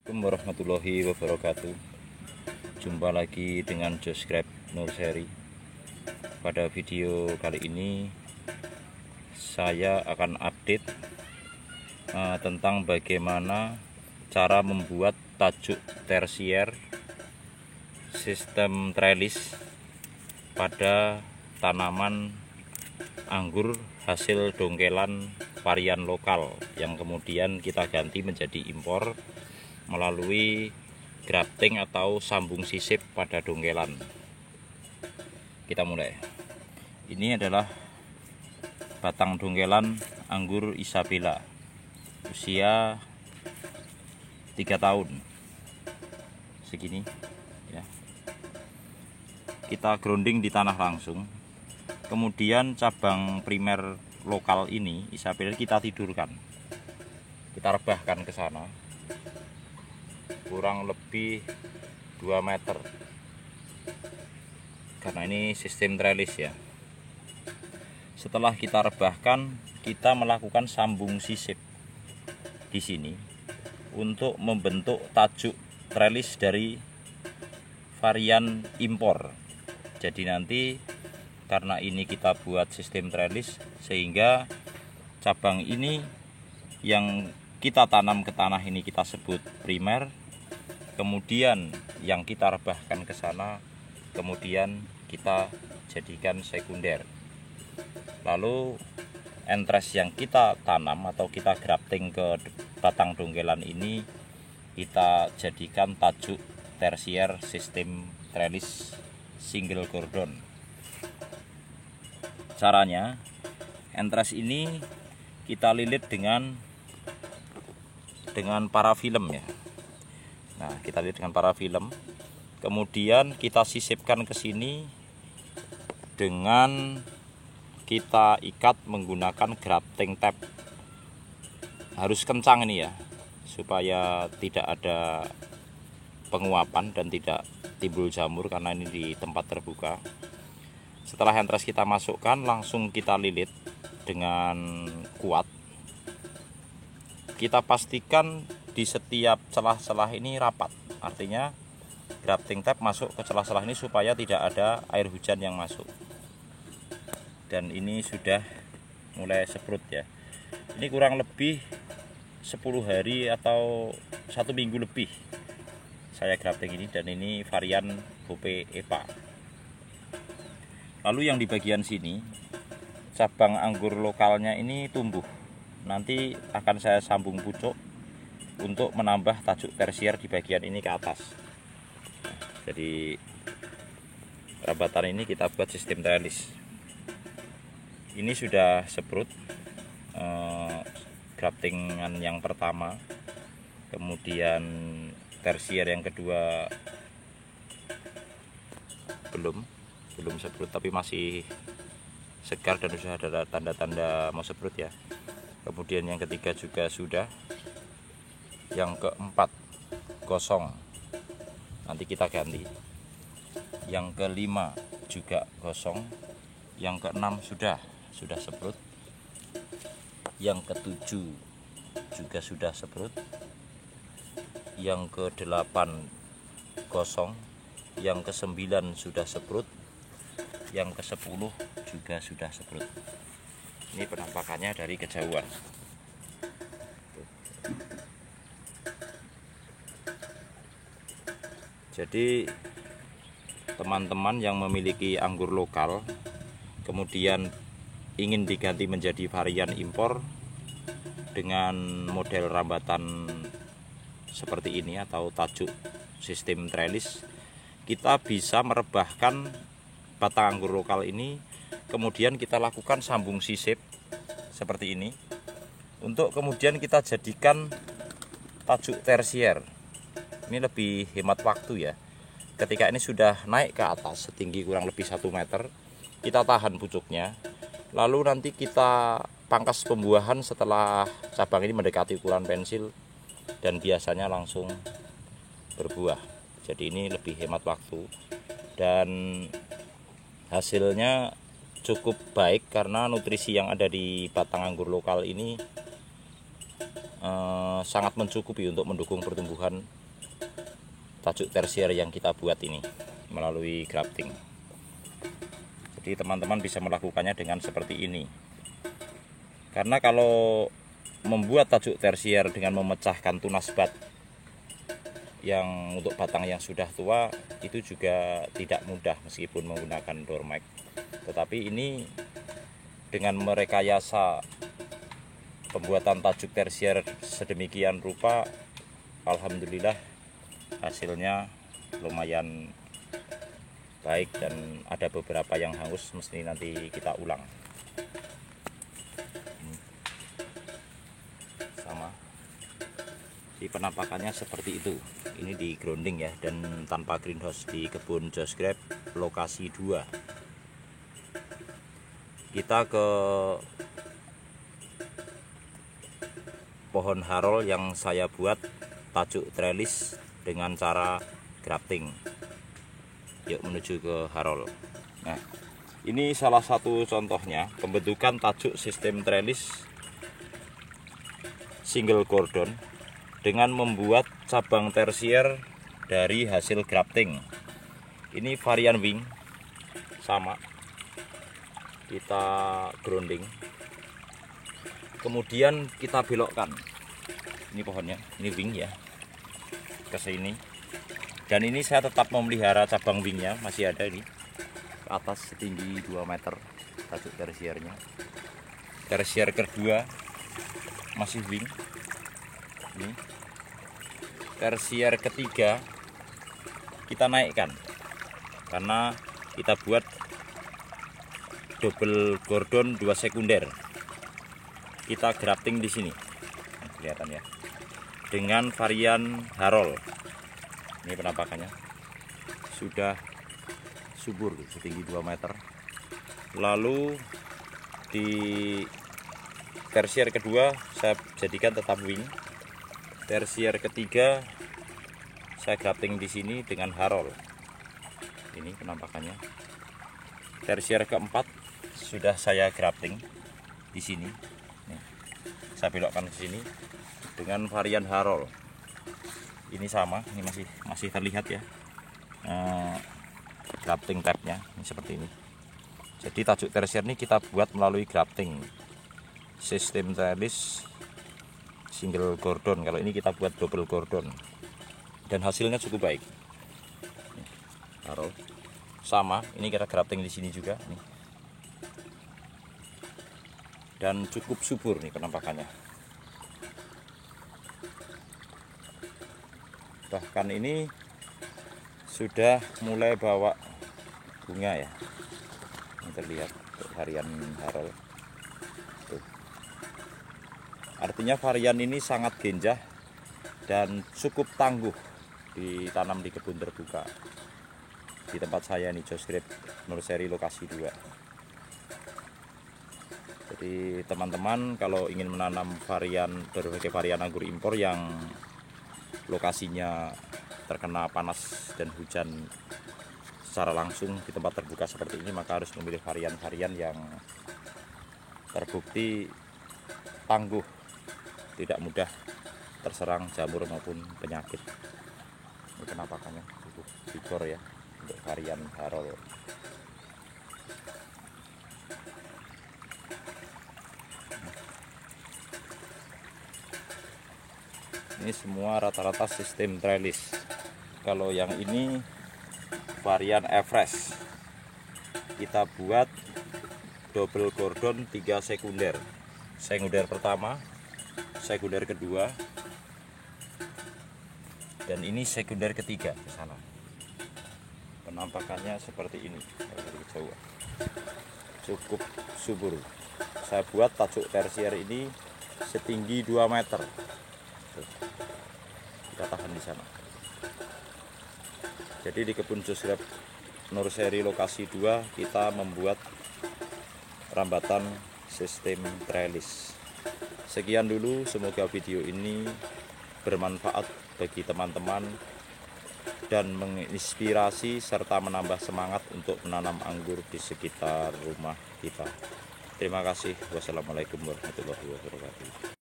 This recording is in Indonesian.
Assalamualaikum warahmatullahi wabarakatuh. Jumpa lagi dengan Josgrab Nurseri. Pada video kali ini saya akan update tentang bagaimana cara membuat tajuk tersier sistem trellis pada tanaman anggur hasil dongkelan varian lokal yang kemudian kita ganti menjadi impor melalui grafting atau sambung sisip pada dongkelan. Kita mulai. Ini adalah batang dongkelan anggur Isabella, usia 3 tahun, segini ya. Kita grounding di tanah langsung. Kemudian cabang primer lokal ini Isabella kita tidurkan, kita rebahkan ke sana kurang lebih 2 meter karena ini sistem trellis ya. Setelah kita rebahkan, kita melakukan sambung sisip di sini untuk membentuk tajuk trellis dari varian impor. Jadi nanti karena ini kita buat sistem trellis sehingga cabang ini yang kita tanam ke tanah ini kita sebut primer. Kemudian yang kita rebahkan ke sana, kemudian kita jadikan sekunder. Lalu entres yang kita tanam atau kita grafting ke batang dongkelan ini kita jadikan tajuk tersier sistem trellis single cordon. Caranya, entres ini kita lilit dengan parafilm ya. Nah, kita lihat dengan parafilm. Kemudian kita sisipkan ke sini dengan kita ikat menggunakan grafting tape. Harus kencang ini ya, supaya tidak ada penguapan dan tidak timbul jamur karena ini di tempat terbuka. Setelah entres kita masukkan, langsung kita lilit dengan kuat. Kita pastikan di setiap celah-celah ini rapat, artinya grafting tape masuk ke celah-celah ini supaya tidak ada air hujan yang masuk. Dan ini sudah mulai seprut ya. Ini kurang lebih 10 hari atau 1 minggu lebih saya grafting ini, dan ini varian Hope Epa. Lalu yang di bagian sini cabang anggur lokalnya ini tumbuh. Nanti akan saya sambung pucuk untuk menambah tajuk tersier di bagian ini ke atas. Jadi rambatan ini kita buat sistem trellis. Ini sudah seprut graftingan yang pertama, kemudian tersier yang kedua belum seprut tapi masih segar dan sudah ada tanda-tanda mau seprut ya. Kemudian yang ketiga juga sudah. Yang keempat kosong, nanti kita ganti. Yang kelima juga kosong. Yang keenam sudah seprut. Yang ketujuh juga sudah seprut. Yang kedelapan kosong. Yang kesembilan sudah seprut. Yang kesepuluh juga sudah seprut. Ini penampakannya dari kejauhan. Jadi teman-teman yang memiliki anggur lokal kemudian ingin diganti menjadi varian impor dengan model rambatan seperti ini atau tajuk sistem trellis, kita bisa merebahkan batang anggur lokal ini, kemudian kita lakukan sambung sisip seperti ini untuk kemudian kita jadikan tajuk tersier. Ini lebih hemat waktu ya. Ketika ini sudah naik ke atas setinggi kurang lebih 1 meter, kita tahan pucuknya. Lalu nanti kita pangkas pembuahan setelah cabang ini mendekati ukuran pensil dan biasanya langsung berbuah. Jadi ini lebih hemat waktu dan hasilnya cukup baik karena nutrisi yang ada di batang anggur lokal ini sangat mencukupi untuk mendukung pertumbuhan tajuk tersier yang kita buat ini melalui grafting. Jadi teman-teman bisa melakukannya dengan seperti ini. Karena kalau membuat tajuk tersier dengan memecahkan tunas bat yang untuk batang yang sudah tua itu juga tidak mudah meskipun menggunakan door mic. Tetapi ini dengan merekayasa pembuatan tajuk tersier sedemikian rupa, alhamdulillah hasilnya lumayan baik dan ada beberapa yang hangus, mesti nanti kita ulang. Sama di penampakannya seperti itu. Ini di grounding ya, dan tanpa greenhouse di kebun Josh Grab lokasi 2. Kita ke pohon harol yang saya buat tajuk trellis dengan cara grafting. Yuk menuju ke harol. Nah, ini salah satu contohnya pembentukan tajuk sistem trellis single cordon dengan membuat cabang tersier dari hasil grafting. Ini varian wing, sama kita grounding, kemudian kita belokkan. Ini pohonnya, ini wing ya, ke sini. Dan ini saya tetap memelihara cabang wingnya, masih ada ini ke atas setinggi 2 meter tajuk tersiernya. Tersier kedua masih wing. Ini tersier ketiga kita naikkan karena kita buat double gordon 2 sekunder. Kita grafting di sini, kelihatan ya, dengan varian harol. Ini penampakannya sudah subur setinggi 2 meter. Lalu di tersier kedua saya jadikan tetap wing. Tersier ketiga saya grafting di sini dengan harol. Ini penampakannya. Tersier keempat sudah saya grafting di sini. Nih, saya belokkan ke sini dengan varian harol. Ini sama, ini masih terlihat ya grafting tabnya, ini seperti ini. Jadi tajuk tersier ini kita buat melalui grafting sistem trellis single gordon. Kalau ini kita buat double gordon dan hasilnya cukup baik. Harol sama, ini kita grafting di sini juga nih. Dan cukup subur nih penampakannya. Bahkan ini sudah mulai bawa bunga ya, ini terlihat varian harol. Tuh. Artinya varian ini sangat genjah dan cukup tangguh ditanam di kebun terbuka di tempat saya nih, Josh Grab Nursery lokasi 2. Jadi teman-teman kalau ingin menanam berbagai varian anggur impor yang lokasinya terkena panas dan hujan secara langsung di tempat terbuka seperti ini, maka harus memilih varian-varian yang terbukti tangguh, tidak mudah terserang jamur maupun penyakit. Ini penampakannya cukup vigor ya untuk varian harol. Ini semua rata-rata sistem trellis. Kalau yang ini varian Everest, kita buat double gordon 3 sekunder. Sekunder pertama, sekunder kedua, dan ini sekunder ketiga ke sana. Penampakannya seperti ini dari jauh. Cukup subur. Saya buat tajuk tersier ini setinggi 2 meter. Kita tahan di sana. Jadi di kebun Josh Grab Nursery lokasi 2 kita membuat rambatan sistem trellis. Sekian dulu, semoga video ini bermanfaat bagi teman-teman dan menginspirasi serta menambah semangat untuk menanam anggur di sekitar rumah kita. Terima kasih. Wassalamualaikum warahmatullahi wabarakatuh.